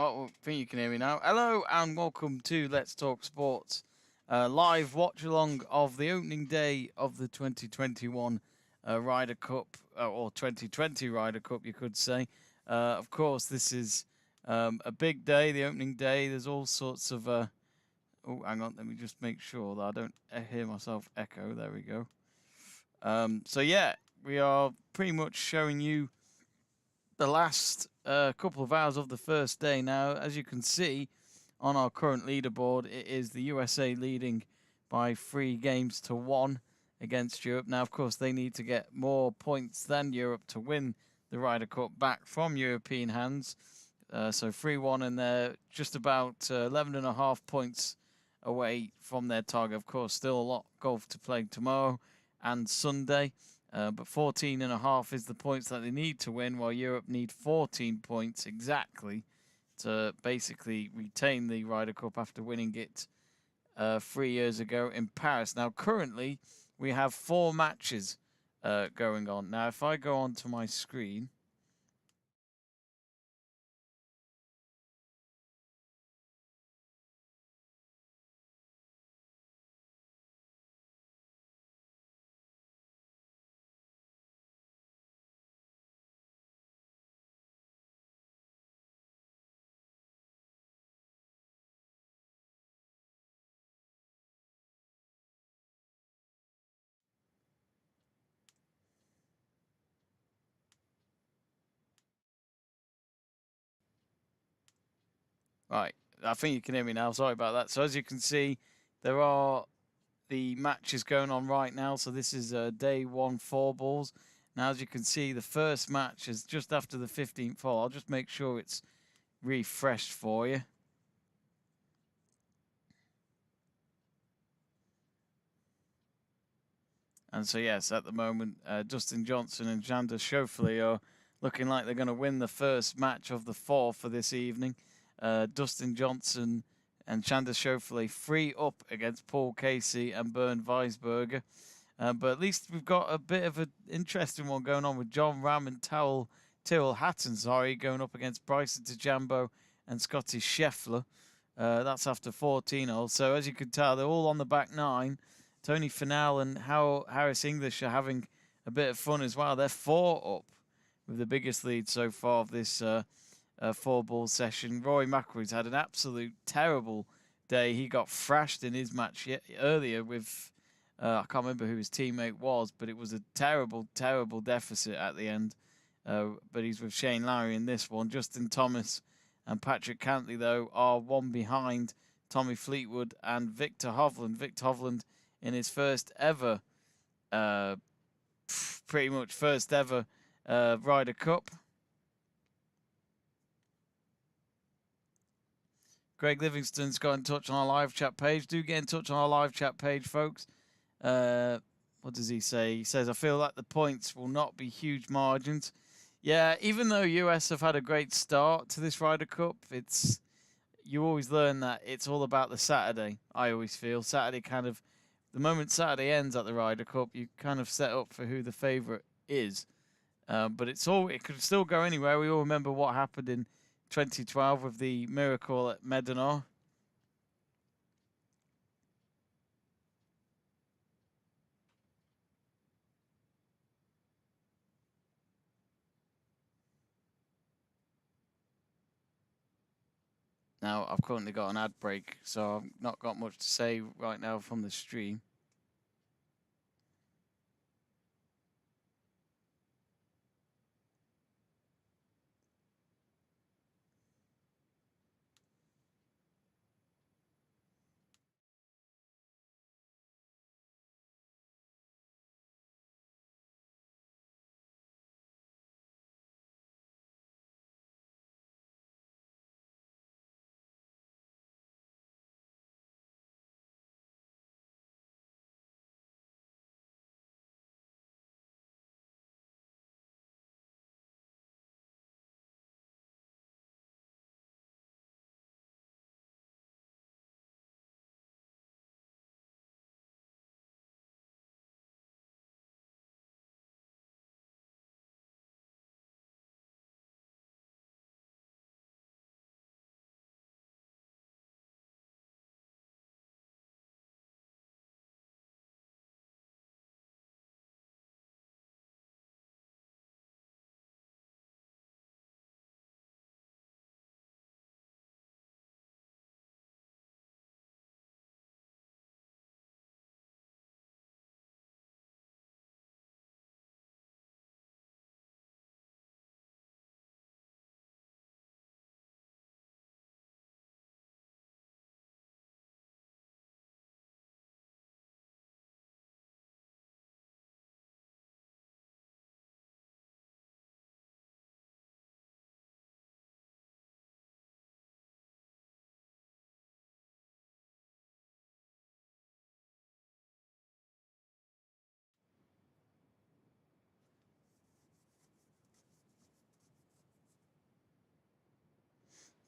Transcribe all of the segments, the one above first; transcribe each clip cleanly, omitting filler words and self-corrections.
Oh, I think you can hear me now. Hello and welcome to Let's Talk Sports, live watch along of the opening day of the 2021 Ryder Cup, or 2020 Ryder Cup, you could say. Of course, this is a big day, the opening day. There's all sorts of. Oh, hang on, let me just make sure that I don't hear myself echo. There we go. So, yeah, we are pretty much showing you the last couple of hours of the first day. Now, as you can see on our current leaderboard, it is the USA leading by 3 games to 1 against Europe. Now, of course, they need to get more points than Europe to win the Ryder Cup back from European hands. So 3-1, and they're just about 11.5 points away from their target. Of course, still a lot of golf to play tomorrow and Sunday. But 14.5 is the points that they need to win, while Europe need 14 points exactly to basically retain the Ryder Cup after winning it 3 years ago in Paris. Now, currently, we have 4 matches going on. Now, if I go onto my screen, right, I think you can hear me now. Sorry about that. So, as you can see, there are the matches going on right now. So this is day 1 4 balls. Now, as you can see, the first match is just after the 15th hole. I'll just make sure it's refreshed for you. And so, yes, at the moment, Dustin Johnson and Xander Schauffele are looking like they're going to win the first match of the 4 for this evening. Dustin Johnson and Xander Schauffele 3 up against Paul Casey and Bernd Weisberger. But at least we've got a bit of an interesting one going on with John Ram and Tyrrell Hatton, going up against Bryson DeChambeau and Scotty Scheffler. That's after 14 holes. So as you can tell, they're all on the back 9. Tony Finau and Harris English are having a bit of fun as well. They're 4 up with the biggest lead so far of this 4-ball session. Rory McIlroy's had an absolute terrible day. He got thrashed in his match earlier with, I can't remember who his teammate was, but it was a terrible, terrible deficit at the end. But he's with Shane Lowry in this one. Justin Thomas and Patrick Cantley, though, are 1 behind Tommy Fleetwood and Victor Hovland. Victor Hovland in his first ever, pretty much first ever Ryder Cup. Greg Livingston's got in touch on our live chat page. Do get in touch on our live chat page, folks. What does he say? He says, I feel like the points will not be huge margins. Yeah, even though US have had a great start to this Ryder Cup, you always learn that it's all about the Saturday. I always feel Saturday the moment Saturday ends at the Ryder Cup, you kind of set up for who the favourite is. But it could still go anywhere. We all remember what happened in 2012 with the miracle at Medinor. Now, I've currently got an ad break, so I've not got much to say right now from the stream.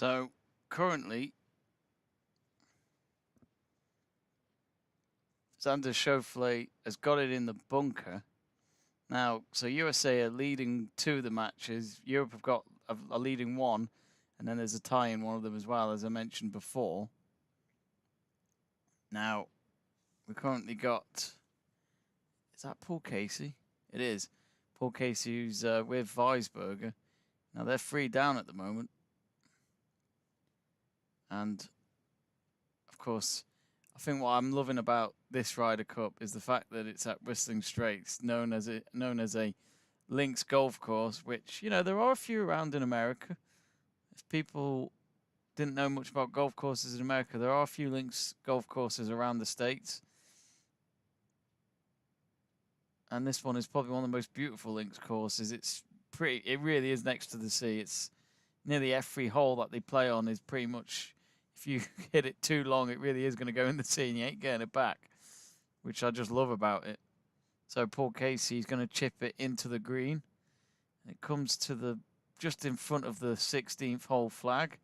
So currently, Xander Schauffele has got it in the bunker. Now, so USA are leading 2 of the matches. Europe have got a leading 1, and then there's a tie in one of them as well, as I mentioned before. Now, we currently got... Is that Paul Casey? It is. Paul Casey, who's with Weisberger. Now, they're 3 down at the moment. And, of course, I think what I'm loving about this Ryder Cup is the fact that it's at Whistling Straits, known as a links golf course, which, you know, there are a few around in America. If people didn't know much about golf courses in America, there are a few links golf courses around the States. And this one is probably one of the most beautiful links courses. It really is next to the sea. It's nearly every hole that they play on is pretty much, if you hit it too long, it really is going to go in the sea and you ain't getting it back, which I just love about it. So Paul Casey is going to chip it into the green. It comes to just in front of the 16th hole flag,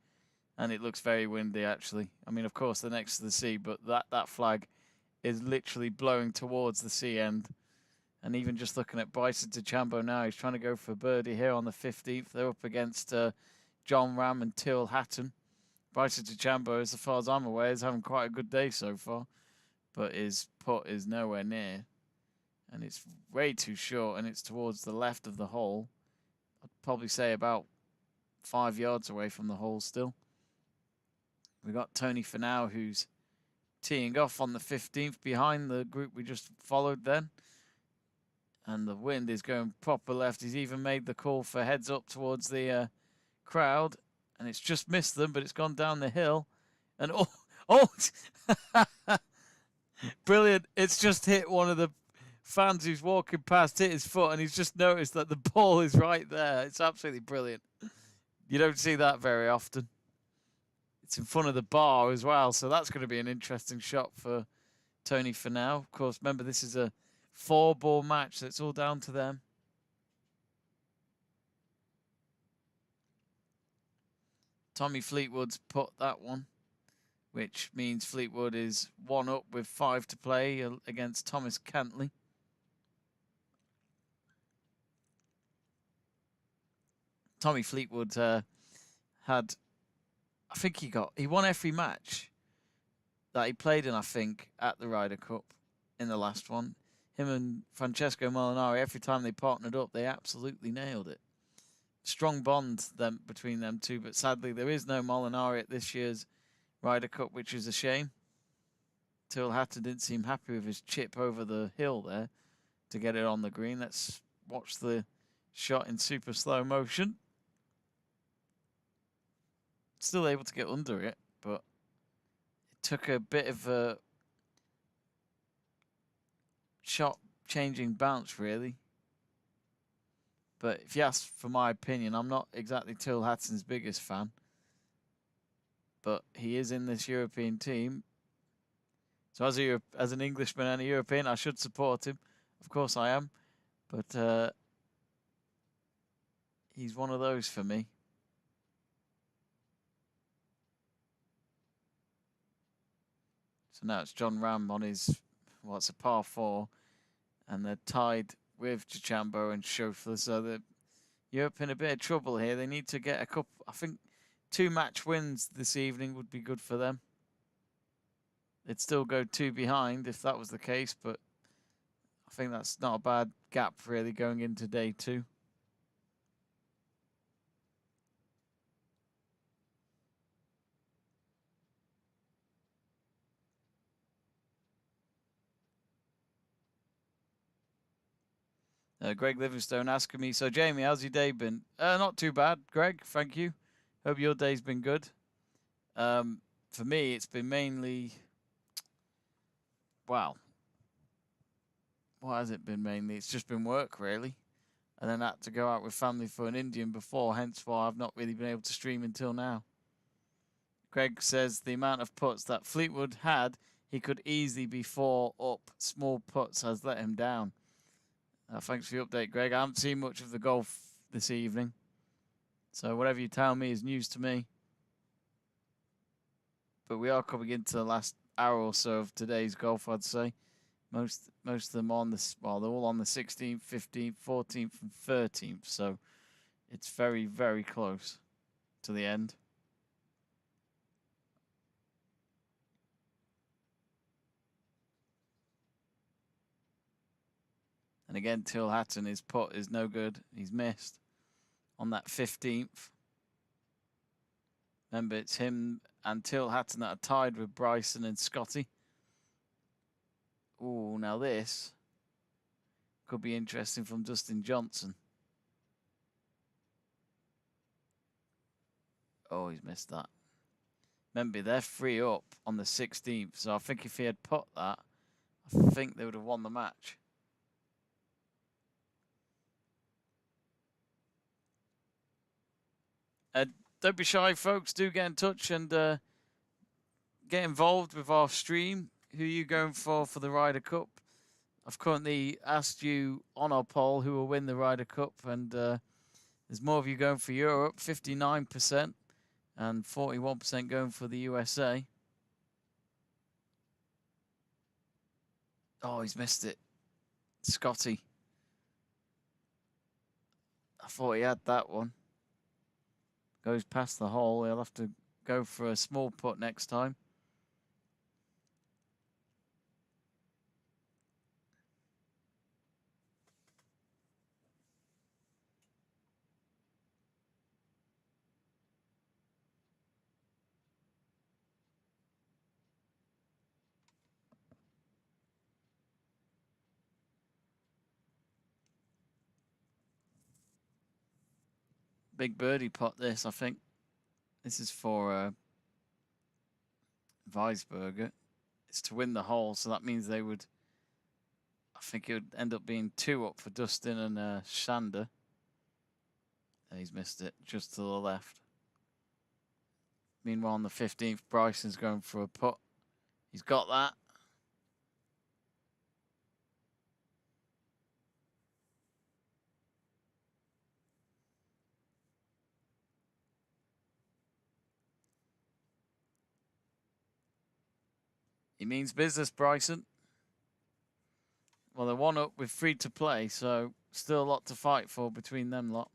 and it looks very windy, actually. I mean, of course, they're next to the sea, but that flag is literally blowing towards the sea end. And even just looking at Bryson DeChambeau now, he's trying to go for birdie here on the 15th. They're up against John Ram and Till Hatton. Bryson DeChambeau, as far as I'm aware, is having quite a good day so far, but his putt is nowhere near. And it's way too short, and it's towards the left of the hole. I'd probably say about 5 yards away from the hole still. We've got Tony Finau, who's teeing off on the 15th behind the group we just followed then. And the wind is going proper left. He's even made the call for heads up towards the crowd. And it's just missed them, but it's gone down the hill. And oh, brilliant. It's just hit one of the fans who's walking past, hit his foot, and he's just noticed that the ball is right there. It's absolutely brilliant. You don't see that very often. It's in front of the bar as well, so that's going to be an interesting shot for Tony Finau. Of course, remember, this is a 4-ball match, so it's all down to them. Tommy Fleetwood's put that one, which means Fleetwood is 1 up with 5 to play against Thomas Cantley. Tommy Fleetwood had, I think he won every match that he played in, I think, at the Ryder Cup in the last one. Him and Francesco Molinari, every time they partnered up, they absolutely nailed it. Strong bond between them two, but sadly there is no Molinari at this year's Ryder Cup, which is a shame. Till Hatton didn't seem happy with his chip over the hill there to get it on the green. Let's watch the shot in super slow motion. Still able to get under it, but it took a bit of a shot changing bounce, really. But if you ask for my opinion, I'm not exactly Till Hatton's biggest fan, but he is in this European team. So as an Englishman and a European, I should support him. Of course I am, but he's one of those for me. So now it's John Ram on his, well, it's a par 4, and they're tied with DeChambeau and Schauffele. So the Europe in a bit of trouble here. They need to get a couple, I think 2 match wins this evening would be good for them. They'd still go 2 behind if that was the case, but I think that's not a bad gap really going into day 2. Greg Livingstone asking me, so Jamie, how's your day been? Not too bad, Greg, thank you. Hope your day's been good. For me, it's been mainly, well, what has it been mainly? It's just been work, really. And then I had to go out with family for an Indian before, hence why I've not really been able to stream until now. Greg says the amount of putts that Fleetwood had, he could easily be 4 up. Small putts has let him down. Thanks for the update, Greg. I haven't seen much of the golf this evening, so whatever you tell me is news to me. But we are coming into the last hour or so of today's golf, I'd say. Most of them on this, well, they're all on the 16th, 15th, 14th, and 13th. So it's very, very close to the end. And again, Till Hatton, his putt is no good. He's missed on that 15th. Remember, it's him and Till Hatton that are tied with Bryson and Scotty. Oh, now this could be interesting from Dustin Johnson. Oh, he's missed that. Remember, they're 3 up on the 16th. So I think if he had put that, I think they would have won the match. Don't be shy, folks. Do get in touch and get involved with our stream. Who are you going for the Ryder Cup? I've currently asked you on our poll who will win the Ryder Cup, and there's more of you going for Europe, 59%, and 41% going for the USA. Oh, he's missed it. Scotty. I thought he had that one. Goes past the hole. He'll have to go for a small putt next time. Big birdie putt this, I think. This is for Weisberger. It's to win the hole, so that means they would... I think it would end up being 2 up for Dustin and Shander. He's missed it just to the left. Meanwhile, on the 15th, Bryson's going for a putt. He's got that. He means business, Bryson. Well, they're 1 up with 3 to play, so still a lot to fight for between them lot.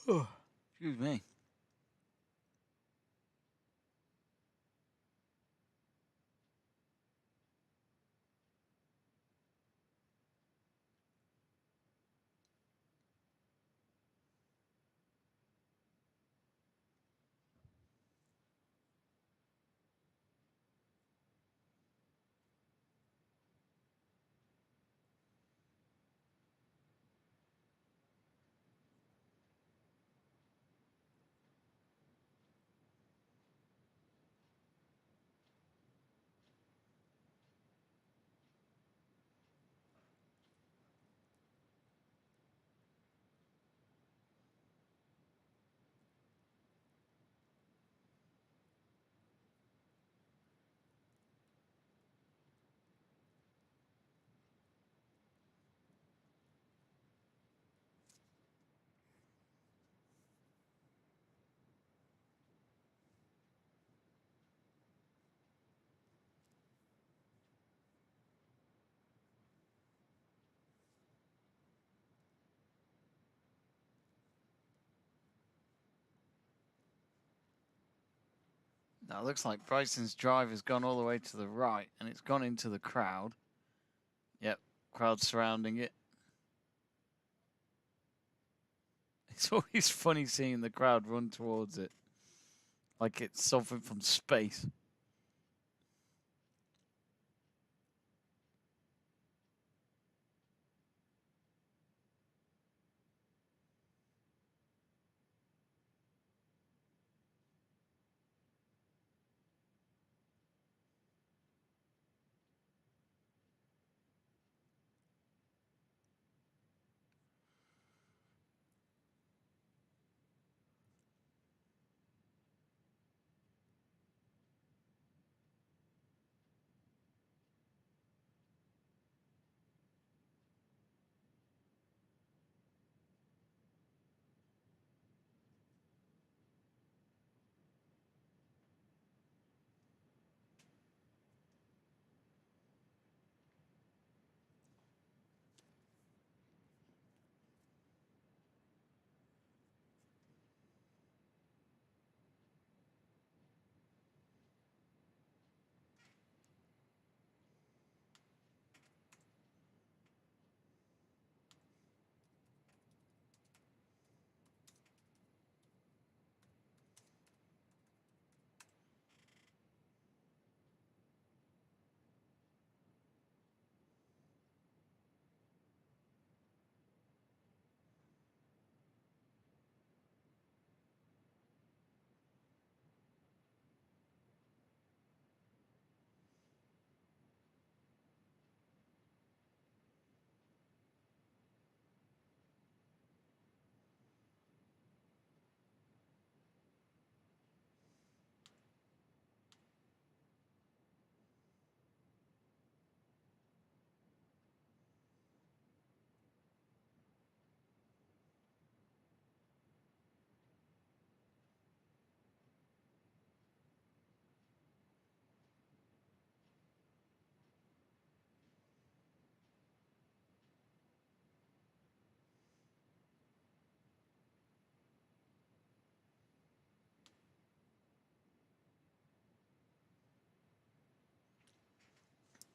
Excuse me. Now, it looks like Bryson's drive has gone all the way to the right, and it's gone into the crowd. Yep, crowd surrounding it. It's always funny seeing the crowd run towards it, like it's something from space.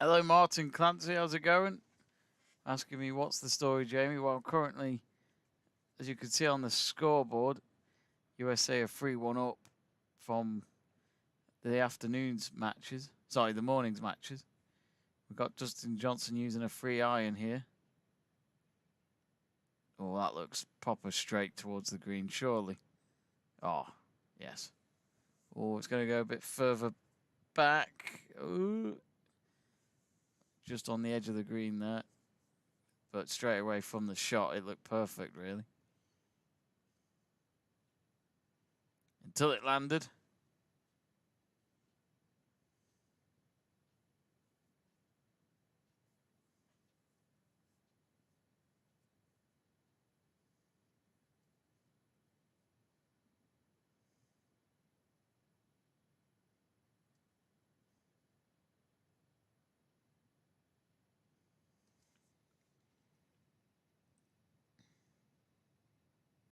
Hello, Martin Clancy. How's it going? Asking me what's the story, Jamie. Well, currently, as you can see on the scoreboard, USA are 3-1 up from the afternoon's matches. Sorry, the morning's matches. We've got Dustin Johnson using a free iron here. Oh, that looks proper straight towards the green, surely. Oh, yes. Oh, it's going to go a bit further back. Ooh. Just on the edge of the green there. But straight away from the shot, it looked perfect, really. Until it landed.